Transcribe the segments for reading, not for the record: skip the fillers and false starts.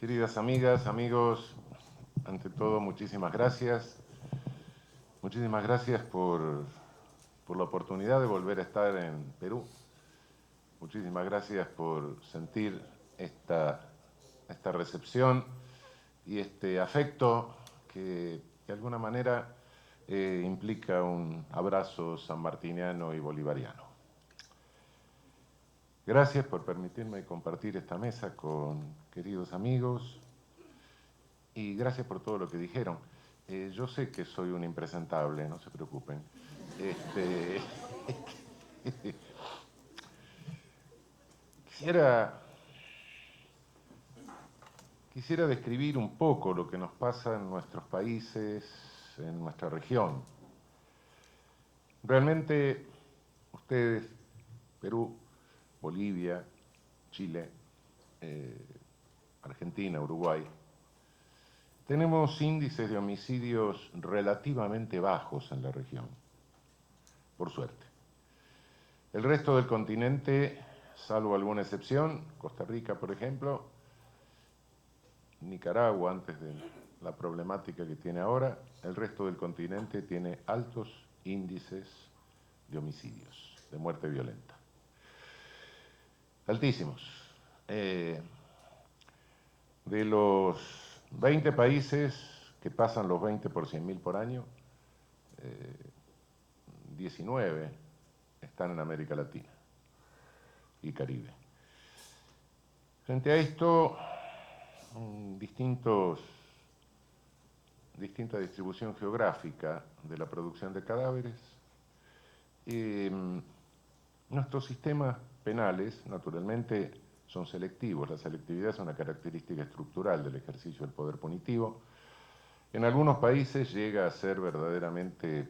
Queridas amigas, amigos, ante todo muchísimas gracias. Muchísimas gracias por la oportunidad de volver a estar en Perú. Muchísimas gracias por sentir esta recepción y este afecto que de alguna manera implica un abrazo sanmartiniano y bolivariano. Gracias por permitirme compartir esta mesa con queridos amigos y gracias por todo lo que dijeron. Yo sé que soy un impresentable, no se preocupen. Quisiera describir un poco lo que nos pasa en nuestros países, en nuestra región. Realmente ustedes, Perú, Bolivia, Chile, Argentina, Uruguay, tenemos índices de homicidios relativamente bajos en la región, por suerte. El resto del continente, salvo alguna excepción, Costa Rica, por ejemplo, Nicaragua, antes de la problemática que tiene ahora, el resto del continente tiene altos índices de homicidios, de muerte violenta. Altísimos. De los 20 países que pasan los 20 por 100.000 por año, 19 están en América Latina y Caribe. Frente a esto, distinta distribución geográfica de la producción de cadáveres. Nuestros sistemas penales, naturalmente, son selectivos. La selectividad es una característica estructural del ejercicio del poder punitivo. En algunos países llega a ser verdaderamente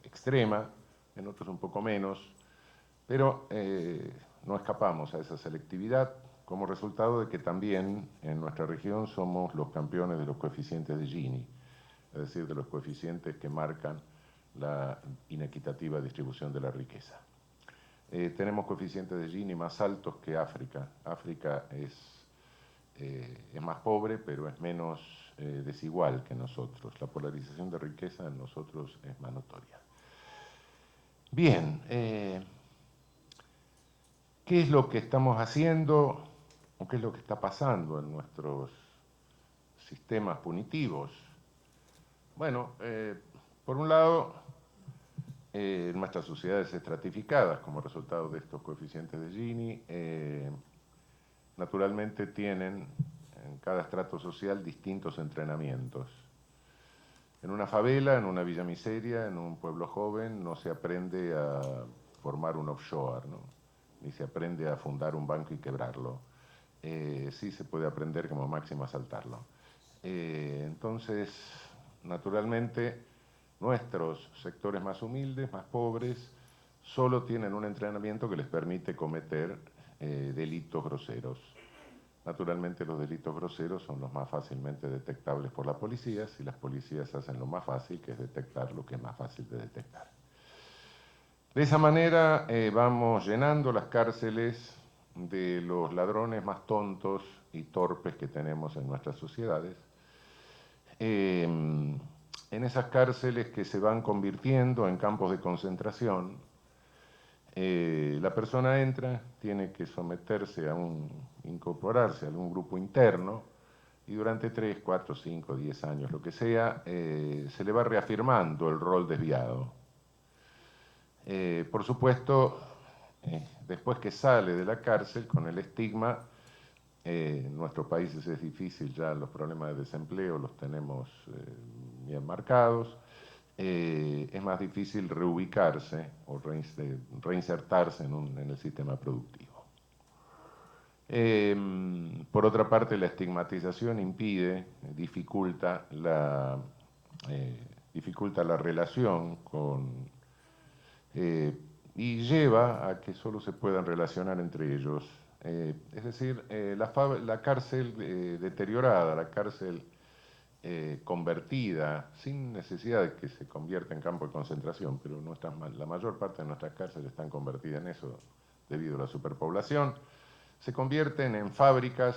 extrema, en otros un poco menos, pero no escapamos a esa selectividad como resultado de que también en nuestra región somos los campeones de los coeficientes de Gini, es decir, de los coeficientes que marcan la inequitativa distribución de la riqueza. Tenemos coeficientes de Gini más altos que África. África es más pobre, pero es menos desigual que nosotros. La polarización de riqueza en nosotros es más notoria. Bien, ¿qué es lo que estamos haciendo o qué es lo que está pasando en nuestros sistemas punitivos? Bueno, por un lado, nuestras sociedades estratificadas, como resultado de estos coeficientes de Gini, naturalmente tienen en cada estrato social distintos entrenamientos. En una favela, en una villa miseria, en un pueblo joven, no se aprende a formar un offshore, ¿no? Ni se aprende a fundar un banco y quebrarlo. Sí se puede aprender como máximo a saltarlo. Entonces, naturalmente, nuestros sectores más humildes, más pobres, solo tienen un entrenamiento que les permite cometer delitos groseros. Naturalmente los delitos groseros son los más fácilmente detectables por la policía, si las policías hacen lo más fácil, que es detectar lo que es más fácil de detectar. De esa manera vamos llenando las cárceles de los ladrones más tontos y torpes que tenemos en nuestras sociedades. En esas cárceles que se van convirtiendo en campos de concentración, la persona entra, tiene que incorporarse a algún grupo interno, y durante 3, 4, 5, 10 años, lo que sea, se le va reafirmando el rol desviado. Por supuesto, después que sale de la cárcel, con el estigma, en nuestros países es difícil, ya los problemas de desempleo los tenemos bien marcados, es más difícil reubicarse o reinsertarse en el sistema productivo. Por otra parte, la estigmatización dificulta la relación y lleva a que solo se puedan relacionar entre ellos. Es decir, la cárcel deteriorada, la cárcel convertida, sin necesidad de que se convierta en campo de concentración, pero la mayor parte de nuestras cárceles están convertidas en eso debido a la superpoblación, se convierten en fábricas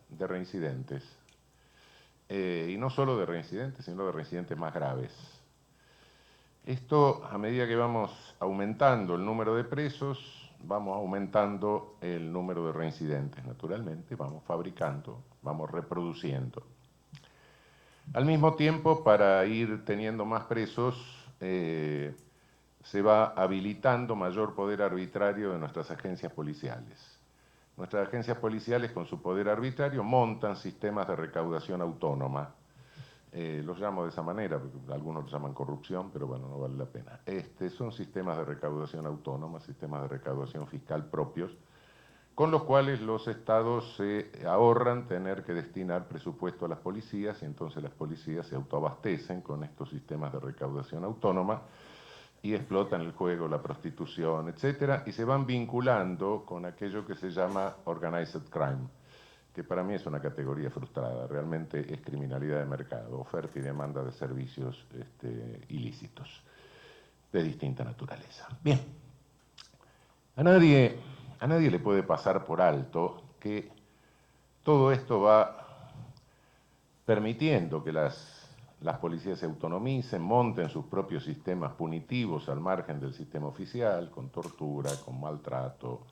de reincidentes. Y no solo de reincidentes, sino de reincidentes más graves. Esto, a medida que vamos aumentando el número de presos, vamos aumentando el número de reincidentes, naturalmente, vamos fabricando, vamos reproduciendo. Al mismo tiempo, para ir teniendo más presos, se va habilitando mayor poder arbitrario de nuestras agencias policiales. Nuestras agencias policiales, con su poder arbitrario, montan sistemas de recaudación autónoma. Los llamo de esa manera, porque algunos los llaman corrupción, pero bueno, no vale la pena. Son sistemas de recaudación autónoma, sistemas de recaudación fiscal propios, con los cuales los estados se ahorran tener que destinar presupuesto a las policías, y entonces las policías se autoabastecen con estos sistemas de recaudación autónoma y explotan el juego, la prostitución, etcétera, y se van vinculando con aquello que se llama organized crime, que para mí es una categoría frustrada, realmente es criminalidad de mercado, oferta y demanda de servicios ilícitos de distinta naturaleza. Bien, a nadie le puede pasar por alto que todo esto va permitiendo que las policías se autonomicen, monten sus propios sistemas punitivos al margen del sistema oficial, con tortura, con maltrato,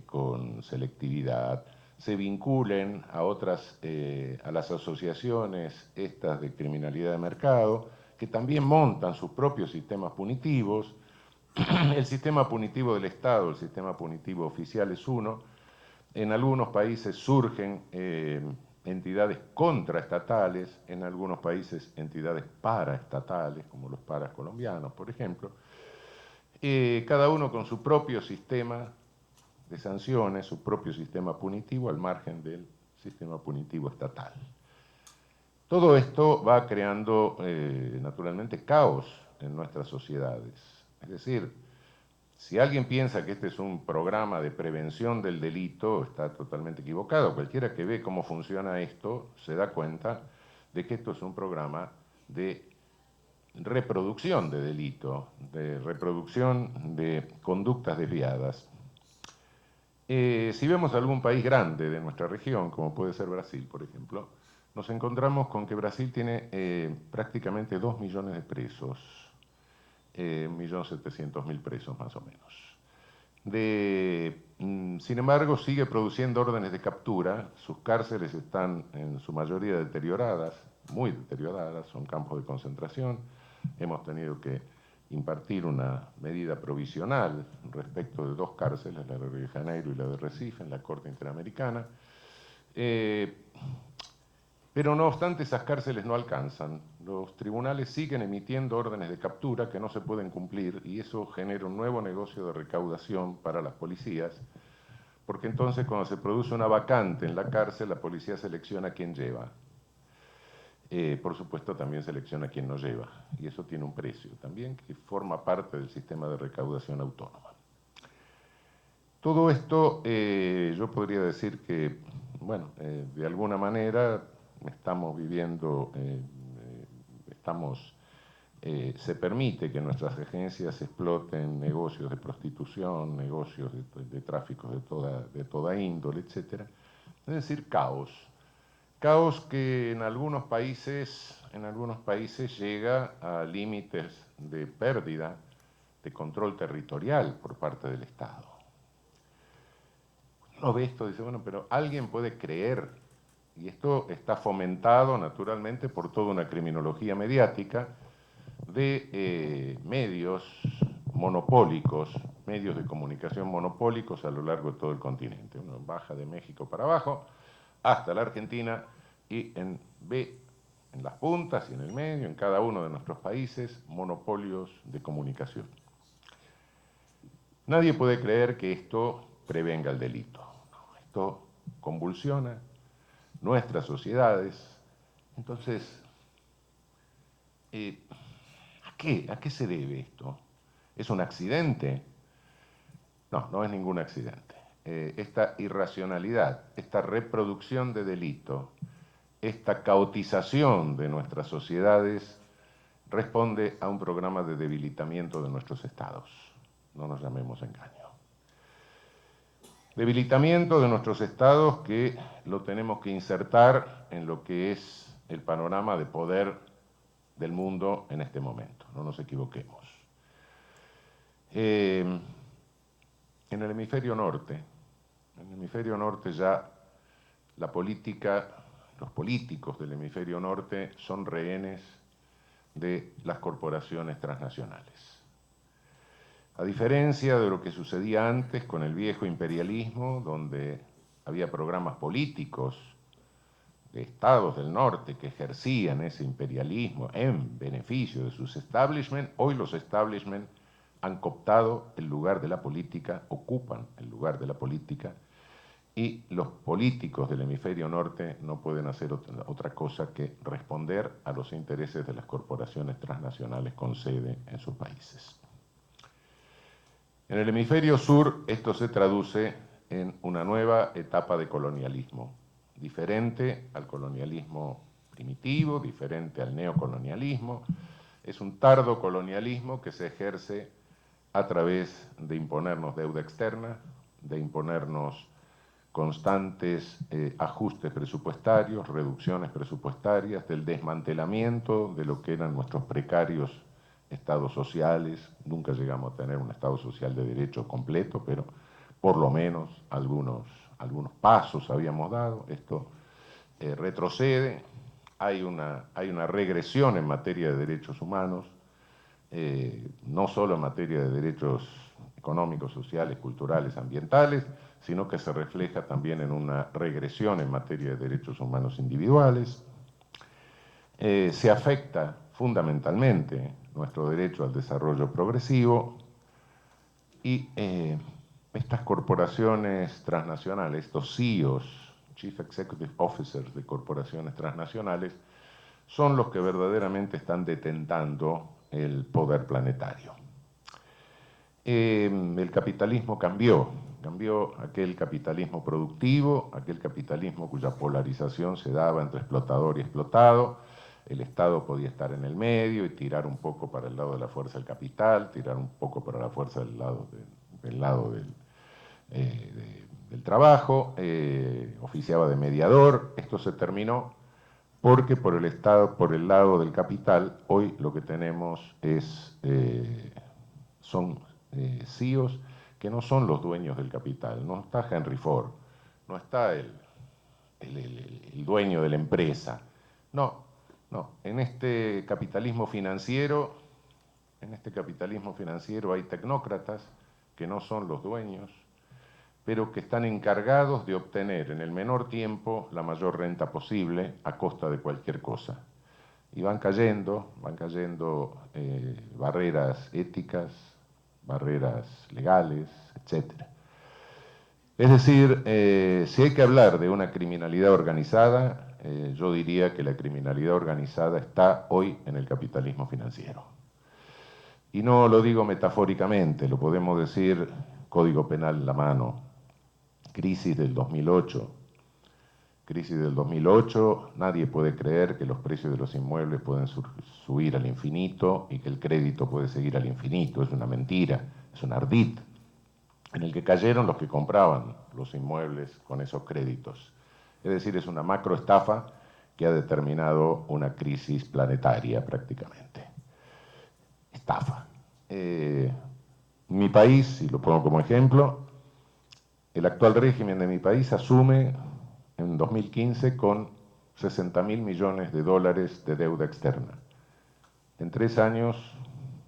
con selectividad, se vinculen a a las asociaciones estas de criminalidad de mercado, que también montan sus propios sistemas punitivos. El sistema punitivo del Estado, el sistema punitivo oficial es uno. En algunos países surgen entidades contraestatales, en algunos países entidades paraestatales, como los paras colombianos, por ejemplo. Cada uno con su propio sistema de sanciones, su propio sistema punitivo al margen del sistema punitivo estatal. Todo esto va creando, naturalmente, caos en nuestras sociedades. Es decir, si alguien piensa que este es un programa de prevención del delito, está totalmente equivocado. Cualquiera que ve cómo funciona esto se da cuenta de que esto es un programa de reproducción de delito, de reproducción de conductas desviadas. Si vemos algún país grande de nuestra región, como puede ser Brasil, por ejemplo, nos encontramos con que Brasil tiene prácticamente 2 millones de presos, 1.700.000 presos más o menos. Sin embargo, sigue produciendo órdenes de captura, sus cárceles están en su mayoría deterioradas, muy deterioradas, son campos de concentración, hemos tenido que impartir una medida provisional respecto de 2 cárceles, la de Río de Janeiro y la de Recife, en la Corte Interamericana. Pero no obstante, esas cárceles no alcanzan. Los tribunales siguen emitiendo órdenes de captura que no se pueden cumplir, y eso genera un nuevo negocio de recaudación para las policías, porque entonces cuando se produce una vacante en la cárcel, la policía selecciona a quién lleva. Por supuesto, también selecciona a quien no lleva, y eso tiene un precio también, que forma parte del sistema de recaudación autónoma. Todo esto, yo podría decir que, bueno, de alguna manera estamos viviendo, se permite que nuestras agencias exploten negocios de prostitución, negocios de tráfico de toda índole, etc. Es decir, caos. Caos que en algunos países llega a límites de pérdida de control territorial por parte del Estado. Uno ve esto y dice, bueno, pero alguien puede creer, y esto está fomentado naturalmente por toda una criminología mediática de medios monopólicos, medios de comunicación monopólicos a lo largo de todo el continente. Uno baja de México para abajo hasta la Argentina y ve en las puntas y en el medio, en cada uno de nuestros países, monopolios de comunicación. Nadie puede creer que esto prevenga el delito. No, esto convulsiona nuestras sociedades. Entonces, ¿a qué se debe esto? ¿Es un accidente? No, no es ningún accidente. Esta irracionalidad, esta reproducción de delito, esta caotización de nuestras sociedades responde a un programa de debilitamiento de nuestros estados. No nos llamemos engaño. Debilitamiento de nuestros estados que lo tenemos que insertar en lo que es el panorama de poder del mundo en este momento, no nos equivoquemos. En el hemisferio norte ya la política, los políticos del hemisferio norte son rehenes de las corporaciones transnacionales. A diferencia de lo que sucedía antes con el viejo imperialismo, donde había programas políticos de estados del norte que ejercían ese imperialismo en beneficio de sus establishments, hoy los establishments han cooptado el lugar de la política, ocupan el lugar de la política, y los políticos del hemisferio norte no pueden hacer otra cosa que responder a los intereses de las corporaciones transnacionales con sede en sus países. En el hemisferio sur esto se traduce en una nueva etapa de colonialismo, diferente al colonialismo primitivo, diferente al neocolonialismo. Es un tardo colonialismo que se ejerce a través de imponernos deuda externa, de imponernos constantes ajustes presupuestarios, reducciones presupuestarias, del desmantelamiento de lo que eran nuestros precarios estados sociales. Nunca llegamos a tener un estado social de derecho completo, pero por lo menos algunos pasos habíamos dado. Esto retrocede, hay una regresión en materia de derechos humanos, no solo en materia de derechos económicos, sociales, culturales, ambientales, sino que se refleja también en una regresión en materia de derechos humanos individuales. Se afecta fundamentalmente nuestro derecho al desarrollo progresivo y estas corporaciones transnacionales, estos CEOs, Chief Executive Officers de corporaciones transnacionales, son los que verdaderamente están detentando el poder planetario. El capitalismo cambió aquel capitalismo productivo, aquel capitalismo cuya polarización se daba entre explotador y explotado. El Estado podía estar en el medio y tirar un poco para el lado de la fuerza del capital, tirar un poco para la fuerza del lado del trabajo, oficiaba de mediador. Esto se terminó porque por el lado del capital, hoy lo que tenemos son CEOs que no son los dueños del capital. No está Henry Ford, no está el dueño de la empresa. No. En este capitalismo financiero hay tecnócratas que no son los dueños, pero que están encargados de obtener en el menor tiempo la mayor renta posible a costa de cualquier cosa. Y van cayendo barreras éticas, barreras legales, etc. Es decir, si hay que hablar de una criminalidad organizada, yo diría que la criminalidad organizada está hoy en el capitalismo financiero. Y no lo digo metafóricamente, lo podemos decir Código Penal en la mano. Crisis del 2008. Nadie puede creer que los precios de los inmuebles pueden subir al infinito y que el crédito puede seguir al infinito. Es una mentira, es un ardid en el que cayeron los que compraban los inmuebles con esos créditos. Es decir, es una macroestafa que ha determinado una crisis planetaria prácticamente. Estafa. Mi país, y lo pongo como ejemplo, el actual régimen de mi país asume en 2015 con 60.000 millones de dólares de deuda externa. En 3 años,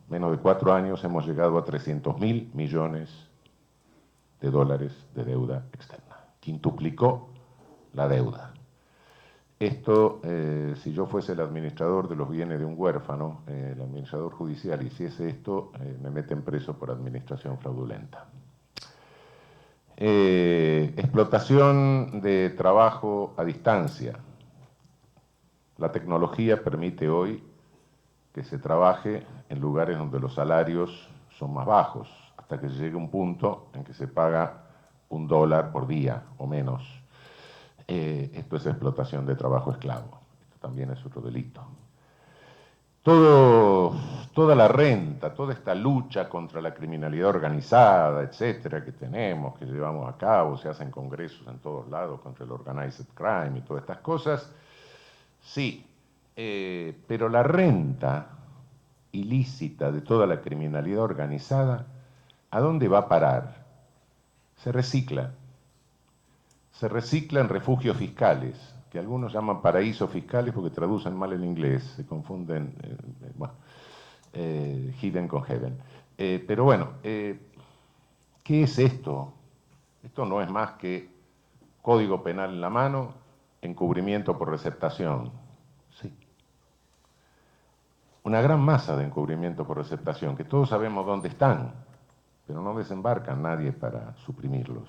menos de 4 años, hemos llegado a 300.000 millones de dólares de deuda externa. Quintuplicó la deuda. Esto, si yo fuese el administrador de los bienes de un huérfano, el administrador judicial hiciese esto, me meten preso por administración fraudulenta. Explotación de trabajo a distancia. La tecnología permite hoy que se trabaje en lugares donde los salarios son más bajos, hasta que llegue un punto en que se paga $1 por día o menos. Esto es explotación de trabajo esclavo. Esto también es otro delito. toda la renta, toda esta lucha contra la criminalidad organizada, etcétera, que tenemos, que llevamos a cabo, se hacen congresos en todos lados contra el organized crime y todas estas cosas, sí, pero la renta ilícita de toda la criminalidad organizada, ¿a dónde va a parar? Se recicla en refugios fiscales, que algunos llaman paraísos fiscales porque traducen mal el inglés, se confunden, bueno, hidden con heaven. Pero bueno, ¿qué es esto? Esto no es más que código penal en la mano, encubrimiento por receptación. Sí. Una gran masa de encubrimiento por receptación, que todos sabemos dónde están, pero no desembarca nadie para suprimirlos.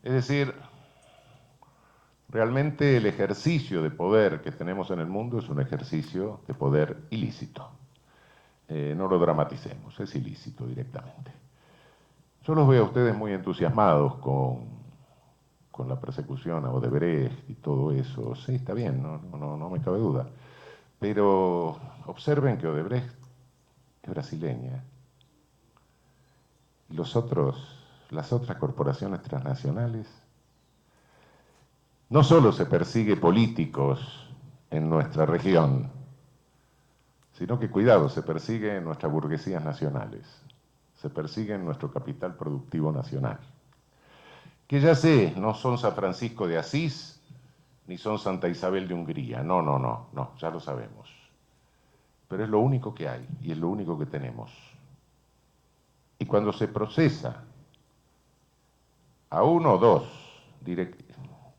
Es decir, realmente el ejercicio de poder que tenemos en el mundo es un ejercicio de poder ilícito. No lo dramaticemos, es ilícito directamente. Yo los veo a ustedes muy entusiasmados con la persecución a Odebrecht y todo eso. Sí, está bien, no me cabe duda. Pero observen que Odebrecht es brasileña. Y las otras corporaciones transnacionales, no solo se persigue políticos en nuestra región, sino que, cuidado, se persigue en nuestras burguesías nacionales, se persigue en nuestro capital productivo nacional. Que ya sé, no son San Francisco de Asís, ni son Santa Isabel de Hungría, no, ya lo sabemos. Pero es lo único que hay, y es lo único que tenemos. Y cuando se procesa a uno o dos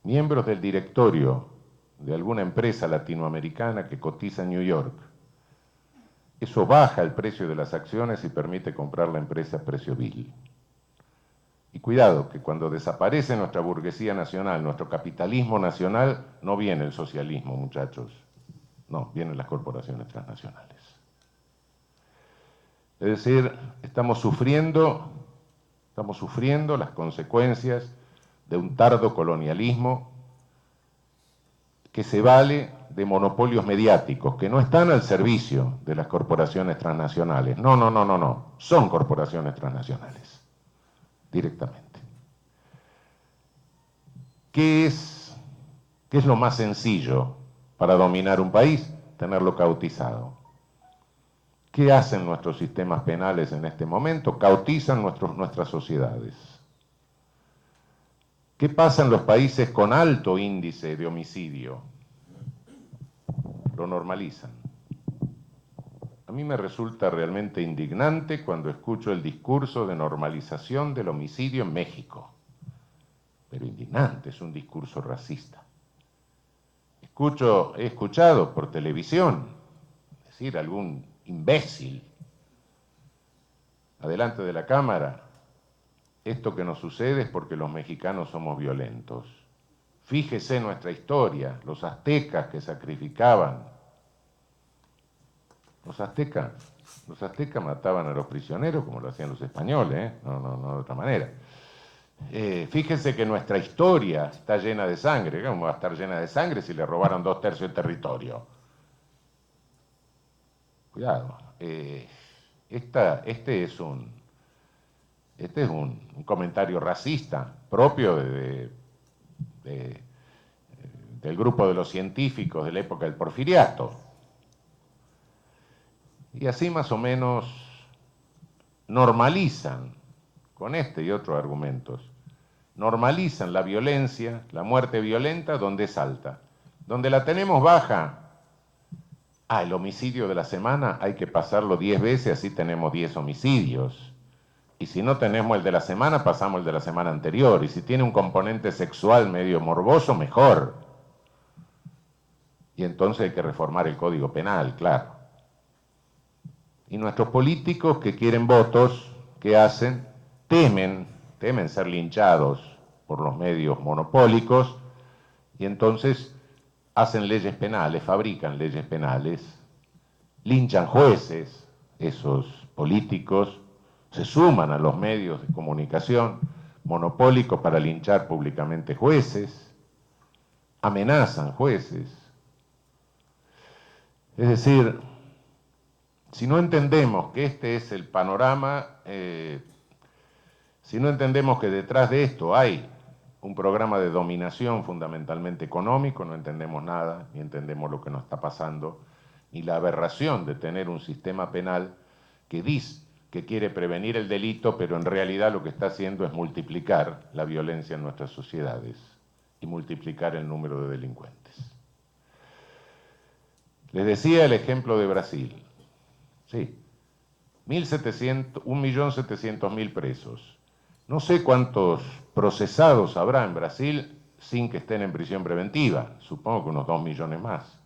miembros del directorio de alguna empresa latinoamericana que cotiza en New York, eso baja el precio de las acciones y permite comprar la empresa a precio vil. Y cuidado, que cuando desaparece nuestra burguesía nacional, nuestro capitalismo nacional, no viene el socialismo, muchachos. No, vienen las corporaciones transnacionales. Es decir, estamos sufriendo las consecuencias de un tardo colonialismo que se vale de monopolios mediáticos, que no están al servicio de las corporaciones transnacionales. No, son corporaciones transnacionales, directamente. ¿Qué es lo más sencillo para dominar un país? Tenerlo cautizado. ¿Qué hacen nuestros sistemas penales en este momento? Cautizan nuestras sociedades. ¿Qué pasa en los países con alto índice de homicidio? Lo normalizan. A mí me resulta realmente indignante cuando escucho el discurso de normalización del homicidio en México. Pero indignante, es un discurso racista. He escuchado por televisión, es decir, algún imbécil adelante de la cámara, esto que nos sucede es porque los mexicanos somos violentos. Fíjese nuestra historia, los aztecas que sacrificaban. Los aztecas mataban a los prisioneros como lo hacían los españoles, no de otra manera. Fíjense que nuestra historia está llena de sangre. ¿Cómo va a estar llena de sangre si le robaron 2/3 del territorio? Cuidado. Este es un comentario racista propio del grupo de los científicos de la época del Porfiriato. Y así más o menos normalizan, con este y otros argumentos, normalizan la violencia, la muerte violenta donde es alta. Donde la tenemos baja, el homicidio de la semana hay que pasarlo 10 veces, así tenemos 10 homicidios. Y si no tenemos el de la semana, pasamos el de la semana anterior. Y si tiene un componente sexual medio morboso, mejor. Y entonces hay que reformar el Código Penal, claro. Y nuestros políticos que quieren votos, ¿qué hacen? Temen ser linchados por los medios monopólicos, y entonces hacen leyes penales, fabrican leyes penales, linchan jueces, esos políticos, se suman a los medios de comunicación monopólicos para linchar públicamente jueces, amenazan jueces. Es decir, si no entendemos que este es el panorama, si no entendemos que detrás de esto hay un programa de dominación fundamentalmente económico, no entendemos nada, ni entendemos lo que nos está pasando, ni la aberración de tener un sistema penal que dice que quiere prevenir el delito, pero en realidad lo que está haciendo es multiplicar la violencia en nuestras sociedades y multiplicar el número de delincuentes. Les decía el ejemplo de Brasil. Sí, 1.700.000 presos. No sé cuántos procesados habrá en Brasil sin que estén en prisión preventiva. Supongo que unos 2 millones más.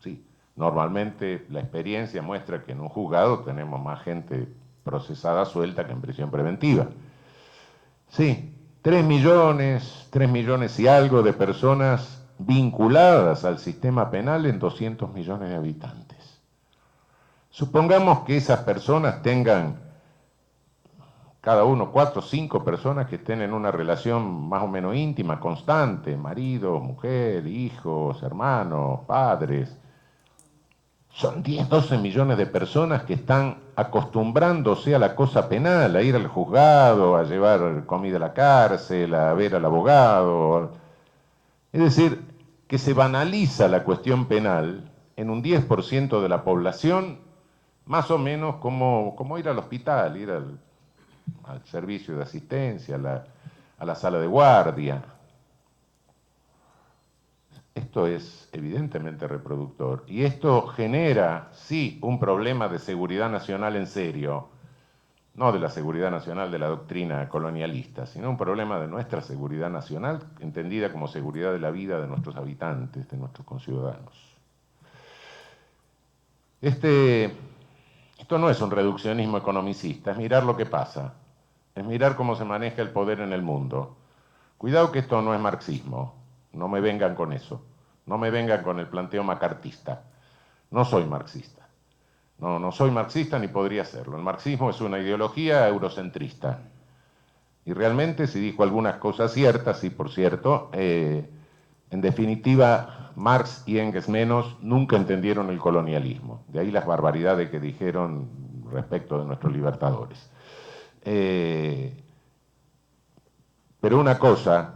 Sí, normalmente la experiencia muestra que en un juzgado tenemos más gente procesada suelta que en prisión preventiva. Sí, 3 millones y algo de personas vinculadas al sistema penal en 200 millones de habitantes. Supongamos que esas personas tengan cada uno 4 o 5 personas que estén en una relación más o menos íntima, constante, marido, mujer, hijos, hermanos, padres. Son 10, 12 millones de personas que están acostumbrándose a la cosa penal, a ir al juzgado, a llevar comida a la cárcel, a ver al abogado. Es decir, que se banaliza la cuestión penal en un 10% de la población, más o menos como ir al hospital, ir al servicio de asistencia, a la sala de guardia. Esto es evidentemente reproductor y esto genera, sí, un problema de seguridad nacional en serio, no de la seguridad nacional de la doctrina colonialista, sino un problema de nuestra seguridad nacional, entendida como seguridad de la vida de nuestros habitantes, de nuestros conciudadanos. Esto no es un reduccionismo economicista, es mirar lo que pasa, es mirar cómo se maneja el poder en el mundo. Cuidado que esto no es marxismo, no me vengan con eso, no me vengan con el planteo macartista. No soy marxista, no soy marxista ni podría serlo. El marxismo es una ideología eurocentrista. Y realmente, si dijo algunas cosas ciertas, y por cierto, en definitiva, Marx y Engels menos nunca entendieron el colonialismo. De ahí las barbaridades que dijeron respecto de nuestros libertadores. Pero una cosa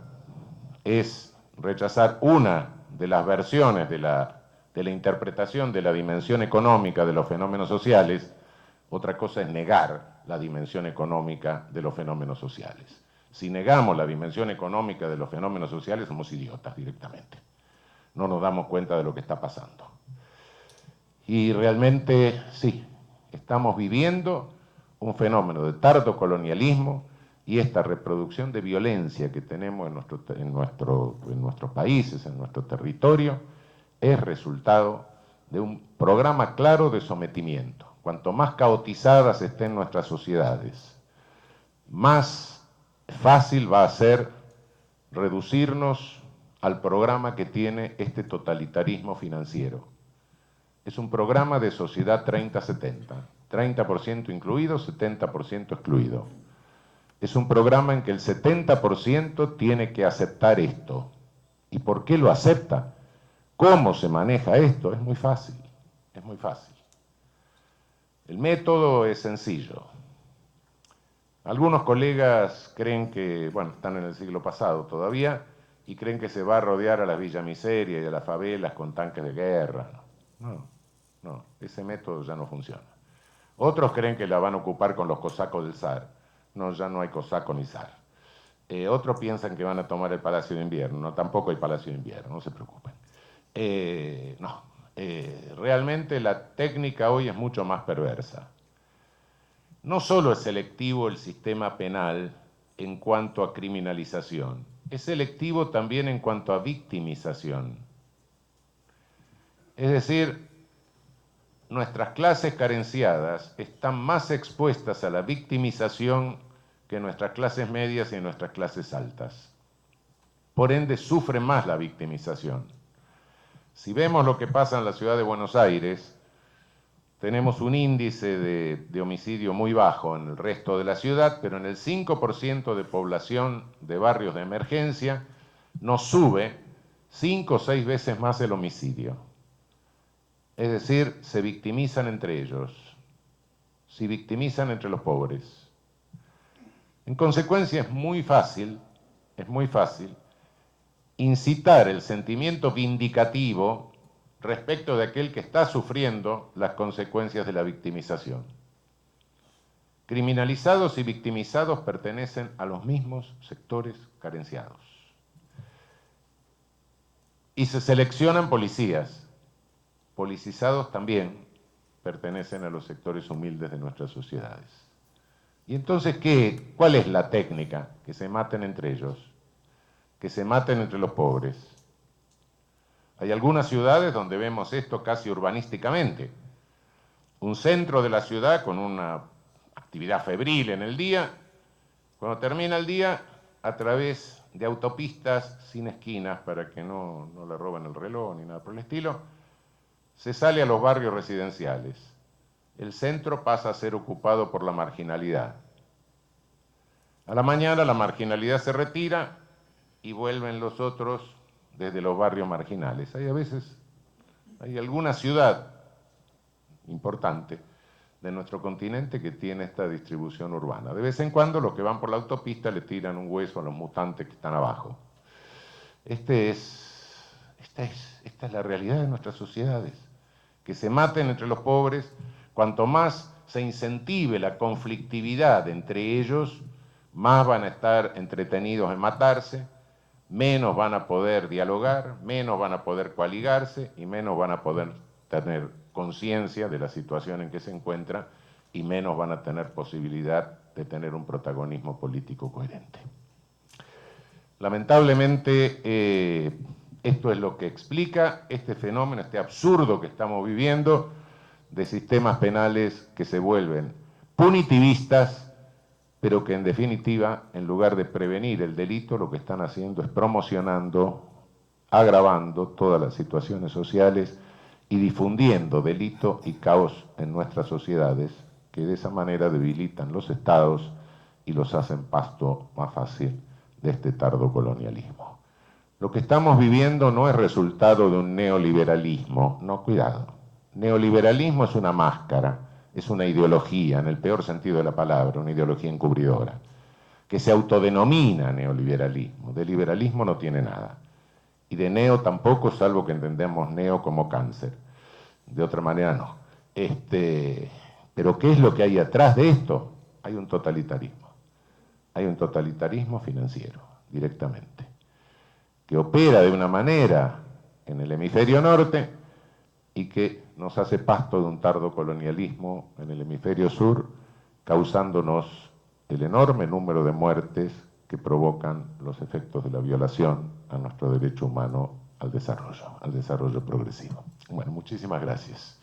es rechazar una de las versiones de la interpretación de la dimensión económica de los fenómenos sociales, otra cosa es negar la dimensión económica de los fenómenos sociales. Si negamos la dimensión económica de los fenómenos sociales, somos idiotas directamente. No nos damos cuenta de lo que está pasando. Y realmente, sí, estamos viviendo un fenómeno de tardo colonialismo y esta reproducción de violencia que tenemos en nuestros países, en nuestro territorio, es resultado de un programa claro de sometimiento. Cuanto más caotizadas estén nuestras sociedades, más fácil va a ser reducirnos al programa que tiene este totalitarismo financiero. Es un programa de sociedad 30-70, 30% incluido, 70% excluido. Es un programa en que el 70% tiene que aceptar esto. ¿Y por qué lo acepta? ¿Cómo se maneja esto? Es muy fácil, es muy fácil. El método es sencillo. Algunos colegas creen que, bueno, están en el siglo pasado todavía, y creen que se va a rodear a la Villa Miseria y a las favelas con tanques de guerra. No, ese método ya no funciona. Otros creen que la van a ocupar con los cosacos del zar. No, ya no hay cosaco ni zar. Otros piensan que van a tomar el Palacio de Invierno. No, tampoco hay Palacio de Invierno, no se preocupen. Realmente la técnica hoy es mucho más perversa. No solo es selectivo el sistema penal en cuanto a criminalización, es selectivo también en cuanto a victimización. Es decir, nuestras clases carenciadas están más expuestas a la victimización que nuestras clases medias y nuestras clases altas. Por ende, sufren más la victimización. Si vemos lo que pasa en la ciudad de Buenos Aires, tenemos un índice de homicidio muy bajo en el resto de la ciudad, pero en el 5% de población de barrios de emergencia nos sube 5 o 6 veces más el homicidio. Es decir, se victimizan entre ellos, se victimizan entre los pobres. En consecuencia, es muy fácil incitar el sentimiento vindicativo respecto de aquel que está sufriendo las consecuencias de la victimización. Criminalizados y victimizados pertenecen a los mismos sectores carenciados. Y se seleccionan policías. Policizados también pertenecen a los sectores humildes de nuestras sociedades. Y entonces, ¿cuál es la técnica? Que se maten entre ellos, que se maten entre los pobres. Hay algunas ciudades donde vemos esto casi urbanísticamente. Un centro de la ciudad con una actividad febril en el día, cuando termina el día, a través de autopistas sin esquinas para que no le roben el reloj ni nada por el estilo, se sale a los barrios residenciales. El centro pasa a ser ocupado por la marginalidad. A la mañana la marginalidad se retira y vuelven los otros desde los barrios marginales. Hay alguna ciudad importante de nuestro continente que tiene esta distribución urbana. De vez en cuando los que van por la autopista le tiran un hueso a los mutantes que están abajo. Esta es la realidad de nuestras sociedades. Que se maten entre los pobres, cuanto más se incentive la conflictividad entre ellos, más van a estar entretenidos en matarse, menos van a poder dialogar, menos van a poder coaligarse y menos van a poder tener conciencia de la situación en que se encuentra y menos van a tener posibilidad de tener un protagonismo político coherente. Lamentablemente, esto es lo que explica este fenómeno, este absurdo que estamos viviendo de sistemas penales que se vuelven punitivistas, pero que en definitiva, en lugar de prevenir el delito, lo que están haciendo es promocionando, agravando todas las situaciones sociales y difundiendo delito y caos en nuestras sociedades, que de esa manera debilitan los estados y los hacen pasto más fácil de este tardo colonialismo. Lo que estamos viviendo no es resultado de un neoliberalismo, no, cuidado. Neoliberalismo es una máscara, es una ideología, en el peor sentido de la palabra, una ideología encubridora, que se autodenomina neoliberalismo. De liberalismo no tiene nada. Y de neo tampoco, salvo que entendemos neo como cáncer. De otra manera no. Pero ¿qué es lo que hay atrás de esto? Hay un totalitarismo. Hay un totalitarismo financiero, directamente, que opera de una manera en el hemisferio norte y que nos hace pasto de un tardo colonialismo en el hemisferio sur, causándonos el enorme número de muertes que provocan los efectos de la violación a nuestro derecho humano al desarrollo progresivo. Bueno, muchísimas gracias.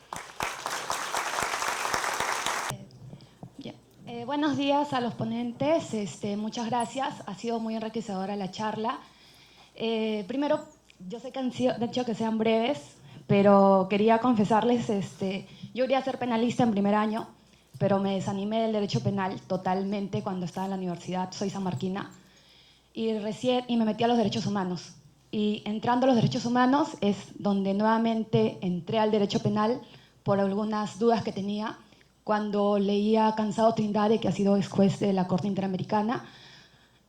Buenos días a los ponentes, muchas gracias, ha sido muy enriquecedora la charla. Primero, yo sé que han dicho que sean breves, pero quería confesarles, yo quería ser penalista en primer año, pero me desanimé del derecho penal totalmente cuando estaba en la universidad, soy sanmarquina, y me metí a los derechos humanos. Y entrando a los derechos humanos es donde nuevamente entré al derecho penal por algunas dudas que tenía cuando leía a Cansado Trindade, que ha sido ex juez de la Corte Interamericana,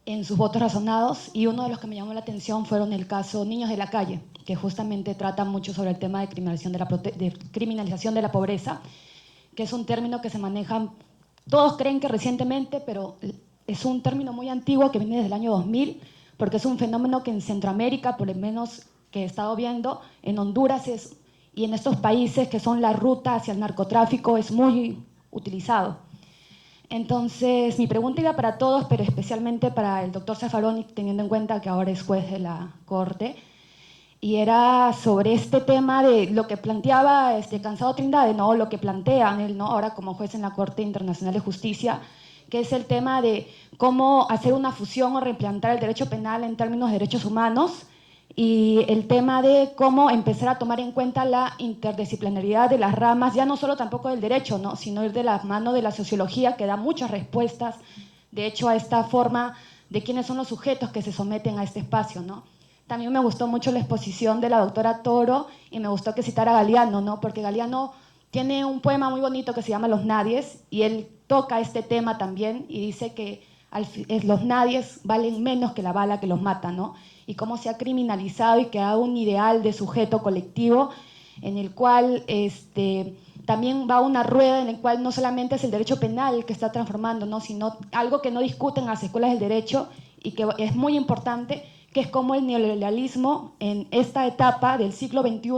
en sus votos razonados, y uno de los que me llamó la atención fueron el caso Niños de la Calle, que justamente trata mucho sobre el tema de criminalización de la pobreza, que es un término que se maneja, todos creen que recientemente, pero es un término muy antiguo que viene desde el año 2000, porque es un fenómeno que en Centroamérica, por lo menos que he estado viendo, en Honduras y en estos países que son la ruta hacia el narcotráfico es muy utilizado. Entonces, mi pregunta iba para todos, pero especialmente para el doctor Zaffaroni, teniendo en cuenta que ahora es juez de la Corte, y era sobre este tema de lo que planteaba Cansado Trindade, ¿no? Lo que plantean él, ¿no? Ahora como juez en la Corte Internacional de Justicia, que es el tema de cómo hacer una fusión o replantear el derecho penal en términos de derechos humanos, y el tema de cómo empezar a tomar en cuenta la interdisciplinaridad de las ramas, ya no solo tampoco del derecho, ¿no? Sino ir de la mano de la sociología, que da muchas respuestas, de hecho, a esta forma de quiénes son los sujetos que se someten a este espacio, ¿no? También me gustó mucho la exposición de la doctora Toro y me gustó que citara a Galeano, ¿no? Porque Galeano tiene un poema muy bonito que se llama Los Nadies y él toca este tema también y dice que los nadies valen menos que la bala que los mata, ¿no? Y cómo se ha criminalizado y creado un ideal de sujeto colectivo en el cual también va una rueda en la cual no solamente es el derecho penal que está transformando, ¿no? Sino algo que no discuten en las escuelas del derecho y que es muy importante, que es cómo el neoliberalismo en esta etapa del siglo XXI,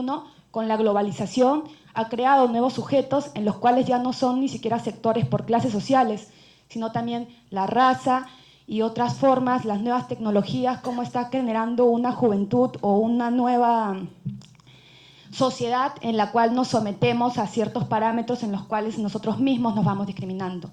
con la globalización, ha creado nuevos sujetos en los cuales ya no son ni siquiera sectores por clases sociales, sino también la raza y otras formas, las nuevas tecnologías, cómo está generando una juventud o una nueva sociedad en la cual nos sometemos a ciertos parámetros en los cuales nosotros mismos nos vamos discriminando.